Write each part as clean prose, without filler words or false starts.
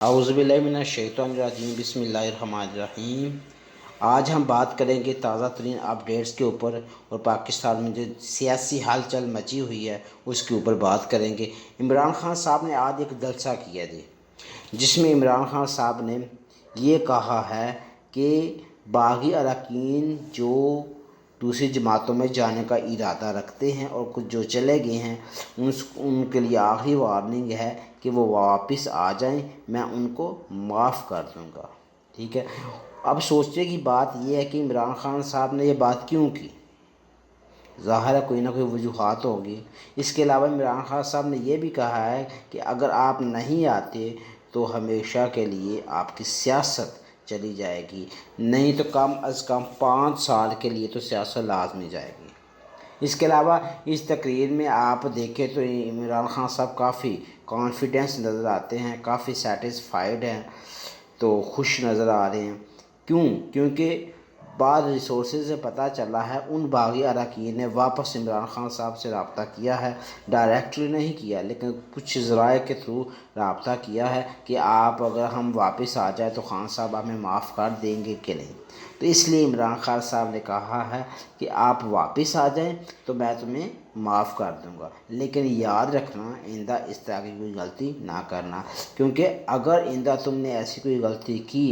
औज़ुबिल्लाहिमिनश्शैतानिर्रजीम बिस्मिल्लाहिर्रहमानिर्रहीम। आज हम बात करेंगे ताज़ा तरीन अपडेट्स के ऊपर और पाकिस्तान में जो सियासी हलचल मची हुई है उसके ऊपर बात करेंगे। इमरान खान साहब ने आज एक जलसा किया जी, जिसमें इमरान खान साहब ने ये कहा है कि बागी अरकान जो दूसरी जमातों में जाने का इरादा रखते हैं और कुछ जो चले गए हैं उनके लिए आखिरी वार्निंग है कि वो वापस आ जाएं, मैं उनको माफ़ कर दूंगा। ठीक है, अब सोचने की बात यह है कि इमरान खान साहब ने ये बात क्यों की। ज़ाहिर है कोई ना कोई वजूहात होगी। इसके अलावा इमरान खान साहब ने यह भी कहा है कि अगर आप नहीं आते तो हमेशा के लिए आपकी सियासत चली जाएगी, नहीं तो कम अज़ कम 5 साल के लिए तो सियासत लाजमी जाएगी। इसके अलावा इस तकरीर में आप देखें तो इमरान खान साहब काफ़ी कॉन्फिडेंस नज़र आते हैं, काफ़ी सेटिस्फाइड हैं, तो खुश नज़र आ रहे हैं। क्योंकि बाद रिसोर्सेज से पता चला है उन बागी अरकान ने वापस इमरान खान साहब से रब्ता किया है, डायरेक्टली नहीं किया लेकिन कुछ ज़राए के थ्रू रब्ता किया है कि आप अगर हम वापस आ जाए तो खान साहब हमें माफ़ कर देंगे कि नहीं। तो इसलिए इमरान खान साहब ने कहा है कि आप वापस आ जाएं तो मैं तुम्हें माफ़ कर दूंगा, लेकिन याद रखना आइंदा इस तरह की कोई गलती ना करना, क्योंकि अगर आइंदा तुमने ऐसी कोई गलती की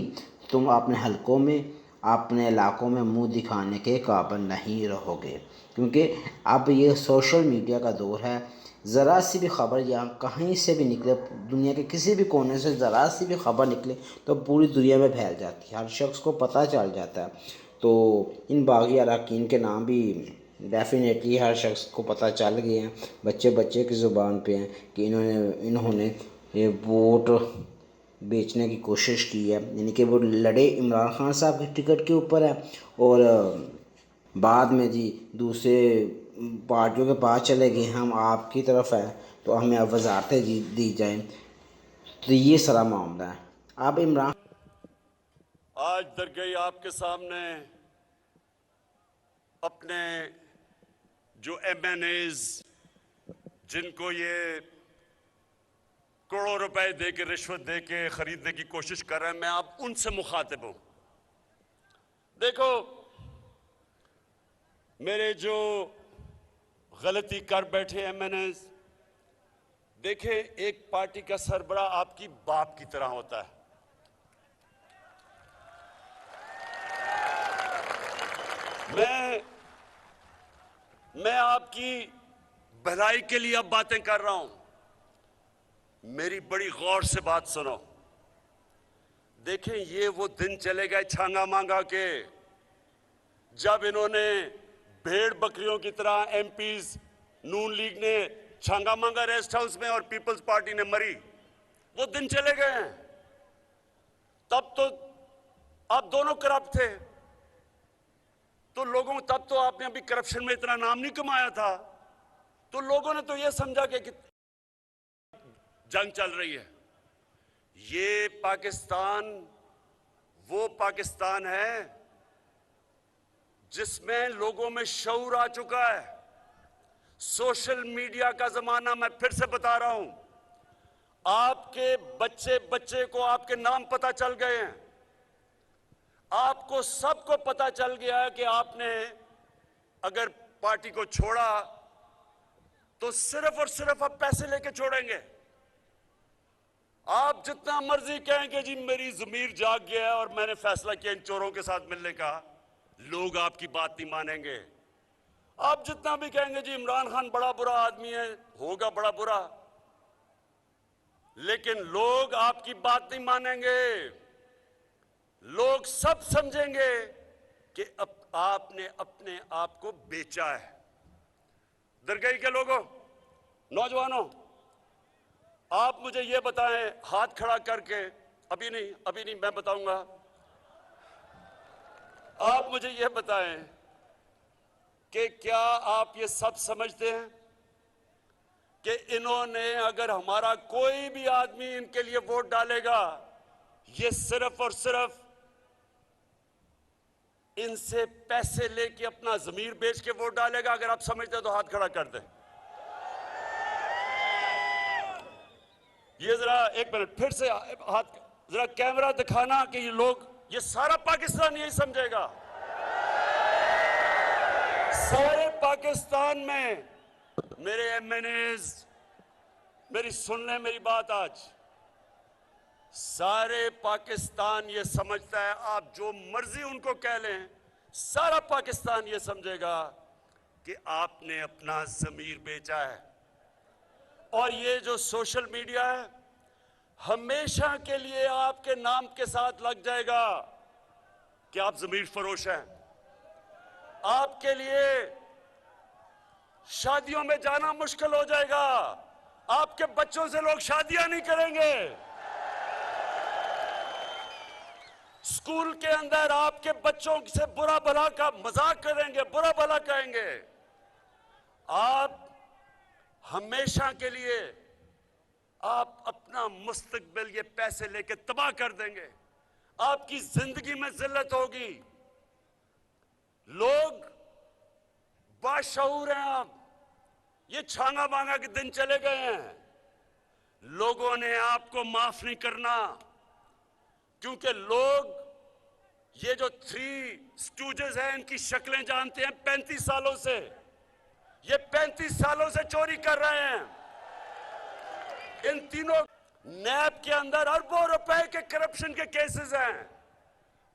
तुम अपने हलकों में अपने इलाकों में मुंह दिखाने के काबिल नहीं रहोगे। क्योंकि अब ये सोशल मीडिया का दौर है, ज़रा सी भी खबर या कहीं से भी निकले, दुनिया के किसी भी कोने से ज़रा सी भी खबर निकले तो पूरी दुनिया में फैल जाती है, हर शख्स को पता चल जाता है। तो इन बागी अरकान के नाम भी डेफिनेटली हर शख्स को पता चल गए हैं, बच्चे बच्चे की ज़ुबान पे हैं कि इन्होंने ये वोट बेचने की कोशिश की है, यानी कि वो लड़े इमरान खान साहब के टिकट के ऊपर है और बाद में जी दूसरे पार्टियों के पास चले गए, हम आपकी तरफ हैं तो हमें वजारतें दी जाएं। तो ये सारा मामला है। अब इमरान आज दरगई आपके सामने अपने जो MNAs जिनको ये करोड़ों रुपए दे के रिश्वत दे के खरीदने की कोशिश कर रहे हैं, मैं आप उनसे मुखातिब हूं। देखो, मेरे जो गलती कर बैठे MNAs, देखें, एक पार्टी का सरबरा आपकी बाप की तरह होता है। मैं आपकी भलाई के लिए अब बातें कर रहा हूं, मेरी बड़ी गौर से बात सुनो। देखें, ये वो दिन चले गए छांगा मांगा के जब इन्होंने भेड़ बकरियों की तरह MPs नून लीग ने छांगा मांगा रेस्ट हाउस में और पीपल्स पार्टी ने मरी। वो दिन चले गए हैं। तब तो आप दोनों करप्ट थे, तो लोगों तब तो आपने अभी करप्शन में इतना नाम नहीं कमाया था, तो लोगों ने तो ये समझा कि जंग चल रही है। ये पाकिस्तान वो पाकिस्तान है जिसमें लोगों में शऊर आ चुका है। सोशल मीडिया का जमाना, मैं फिर से बता रहा हूं, आपके बच्चे बच्चे को आपके नाम पता चल गए हैं। आपको सबको पता चल गया है कि आपने अगर पार्टी को छोड़ा तो सिर्फ और सिर्फ आप पैसे लेके छोड़ेंगे। आप जितना मर्जी कहें कि जी मेरी ज़मीर जाग गया है और मैंने फैसला किया इन चोरों के साथ मिलने का, लोग आपकी बात नहीं मानेंगे। आप जितना भी कहेंगे जी इमरान खान बड़ा बुरा आदमी है, होगा बड़ा बुरा, लेकिन लोग आपकी बात नहीं मानेंगे। लोग सब समझेंगे कि अब आपने अपने आप को बेचा है। दरगई के लोगों, नौजवानों, आप मुझे ये बताएं, हाथ खड़ा करके, अभी नहीं मैं बताऊंगा। आप मुझे ये बताएं कि क्या आप ये सब समझते हैं कि इन्होंने अगर हमारा कोई भी आदमी इनके लिए वोट डालेगा, ये सिर्फ और सिर्फ इनसे पैसे लेके अपना जमीर बेच के वोट डालेगा? अगर आप समझते हैं तो हाथ खड़ा कर दें। ये जरा एक मिनट फिर से हाथ, जरा कैमरा दिखाना कि ये लोग, ये सारा पाकिस्तान यही समझेगा। सारे पाकिस्तान में मेरे एमएनएज, मेरी सुन लें मेरी बात आज, सारे पाकिस्तान ये समझता है, आप जो मर्जी उनको कह लें, सारा पाकिस्तान ये समझेगा कि आपने अपना ज़मीर बेचा है। और ये जो सोशल मीडिया है हमेशा के लिए आपके नाम के साथ लग जाएगा कि आप ज़मीर फरोश हैं। आपके लिए शादियों में जाना मुश्किल हो जाएगा, आपके बच्चों से लोग शादियां नहीं करेंगे, स्कूल के अंदर आपके बच्चों से बुरा भला का मजाक करेंगे, बुरा भला कहेंगे। आप हमेशा के लिए आप अपना मुस्तकबिल ये पैसे लेके तबाह कर देंगे, आपकी जिंदगी में जिल्लत होगी। लोग बाशऊर हैं, आप ये छांगा मांगा के दिन चले गए हैं। लोगों ने आपको माफ नहीं करना, क्योंकि लोग ये जो थ्री स्टूजेस हैं इनकी शक्लें जानते हैं 35 सालों से। ये 35 सालों से चोरी कर रहे हैं। इन तीनों नैब के अंदर अरबों रुपए के करप्शन के केसेस हैं।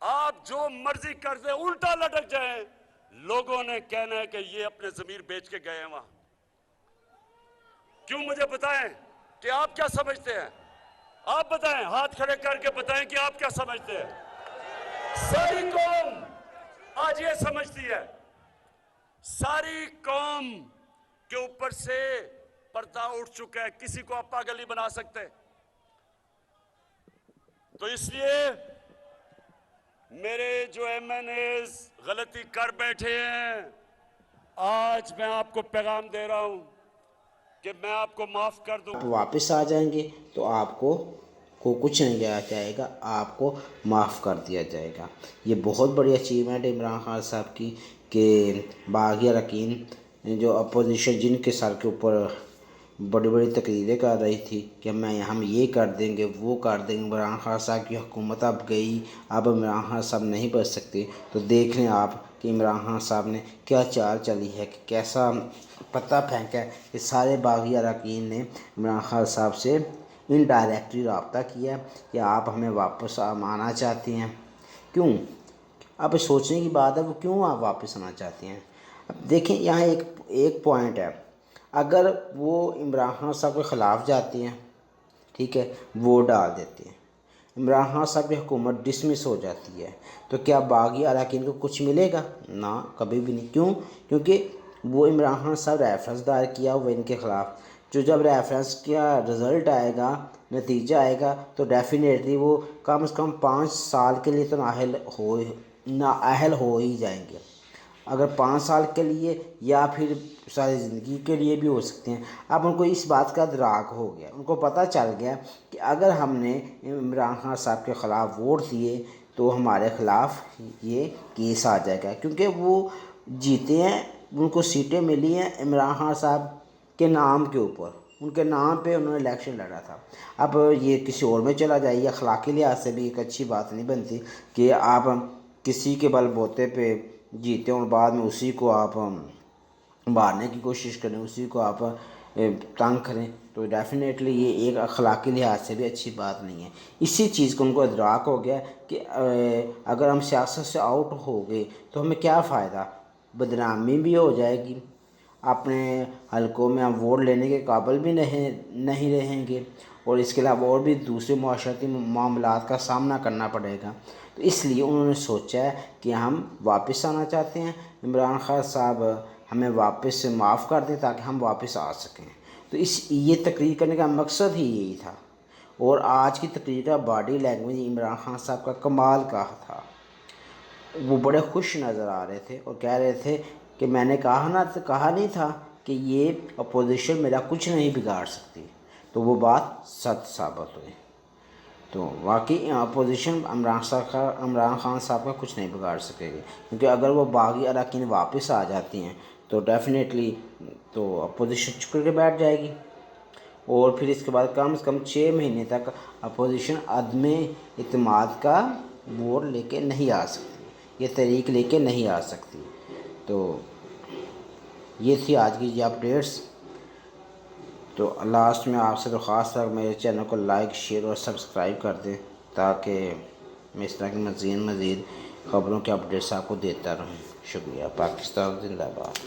आप जो मर्जी कर दे, उल्टा लटक जाए, लोगों ने कहना है कि ये अपने जमीर बेच के गए हैं वहां। क्यों, मुझे बताएं कि आप क्या समझते हैं? आप बताएं, हाथ खड़े करके बताएं कि आप क्या समझते हैं। सारी कौम आज ये समझती है, सारी कौम के ऊपर से पर्दा उठ चुका है, किसी को आप पागल नहीं बना सकते। तो इसलिए मेरे जो एमएनएज गलती कर बैठे हैं, आज मैं आपको पैगाम दे रहा हूं कि मैं आपको माफ कर दूं। आप वापस आ जाएंगे तो आपको कुछ नहीं किया जाएगा, आपको माफ़ कर दिया जाएगा। ये बहुत बड़ी अचीवमेंट है इमरान खान साहब की कि बागी अरकान जो अपोजिशन जिनके सर के ऊपर बड़ी बड़ी तकरीरें कर रही थी कि हम ये कर देंगे वो कर देंगे, इमरान खान साहब की हुकूमत अब गई, अब इमरान खान साहब नहीं बच सकते। तो देख लें आप कि इमरान खान साहब ने क्या चाल चली है, कि कैसा पता फेंका है कि सारे बागी अरकान ने इमरान खान साहब से इनडायरेक्टली रब्ता किया कि आप हमें वापस आना चाहते हैं। क्यों? अब सोचने की बात है, वो क्यों आप वापस आना चाहते हैं। अब देखें, यहाँ एक पॉइंट है, अगर वो इमरान खान साहब के ख़िलाफ़ जाते हैं, ठीक है, वोट डाल देते हैं, इमरान खान साहब की हुकूमत डिसमिस हो जाती है, तो क्या बागी अरकान को कुछ मिलेगा? ना, कभी भी नहीं। क्यों? क्योंकि वो इमरान खान साहब रेफरेंस दायर किया हुआ इनके ख़िलाफ़, जो जब रेफरेंस का रिज़ल्ट आएगा, नतीजा आएगा, तो डेफिनेटली वो कम से कम 5 साल के लिए तो नाअहल हो ही जाएंगे। अगर 5 साल के लिए या फिर सारी ज़िंदगी के लिए भी हो सकते हैं। अब उनको इस बात का इदराक हो गया, उनको पता चल गया कि अगर हमने इमरान खान साहब के ख़िलाफ़ वोट दिए तो हमारे ख़िलाफ़ ये केस आ जाएगा, क्योंकि वो जीते हैं, उनको सीटें मिली हैं इमरान खान साहब के नाम के ऊपर, उनके नाम पे उन्होंने इलेक्शन लड़ा था। अब ये किसी और में चला जाए, अखलाकी लिहाज से भी एक अच्छी बात नहीं बनती कि आप किसी के बलबूते पे जीते और बाद में उसी को आप मारने की कोशिश करें, उसी को आप तंग करें, तो डेफिनेटली ये एक अखलाकी लिहाज से भी अच्छी बात नहीं है। इसी चीज़ को उनको इदराक हो गया कि अगर हम सियासत से आउट हो गए तो हमें क्या फ़ायदा, बदनामी भी हो जाएगी, अपने हलकों में हम वोट लेने के काबिल भी नहीं रहेंगे, और इसके अलावा और भी दूसरे माशरती मामलात का सामना करना पड़ेगा। तो इसलिए उन्होंने सोचा है कि हम वापस आना चाहते हैं, इमरान खान साहब हमें वापस से माफ़ कर दें ताकि हम वापस आ सकें। तो ये तकरीर करने का मकसद ही यही था। और आज की तकरीर का बॉडी लैंग्वेज इमरान खान साहब का कमाल का था। वो बड़े खुश नज़र आ रहे थे और कह रहे थे कि मैंने कहा नहीं था कि ये अपोजिशन मेरा कुछ नहीं बिगाड़ सकती। तो वो बात सच साबित हुई। तो वाकई अपोजिशन इमरान खान साहब का कुछ नहीं बिगाड़ सकेगी, क्योंकि अगर वो बागी अरकान वापस आ जाती हैं तो डेफिनेटली तो अपोजिशन चुप करके बैठ जाएगी। और फिर इसके बाद कम से कम 6 महीने तक अपोजिशन अदम इत्माद का वोट लेके नहीं आ सकती, ये तहरीक लेके नहीं आ सकती। तो ये थी आज की ये अपडेट्स। तो लास्ट में आपसे तो ख़ास तौर मेरे चैनल को लाइक, शेयर और सब्सक्राइब कर दें, ताकि मैं इस तरह की मज़ीद खबरों के अपडेट्स आपको देता रहूँ। शुक्रिया। पाकिस्तान जिंदाबाद।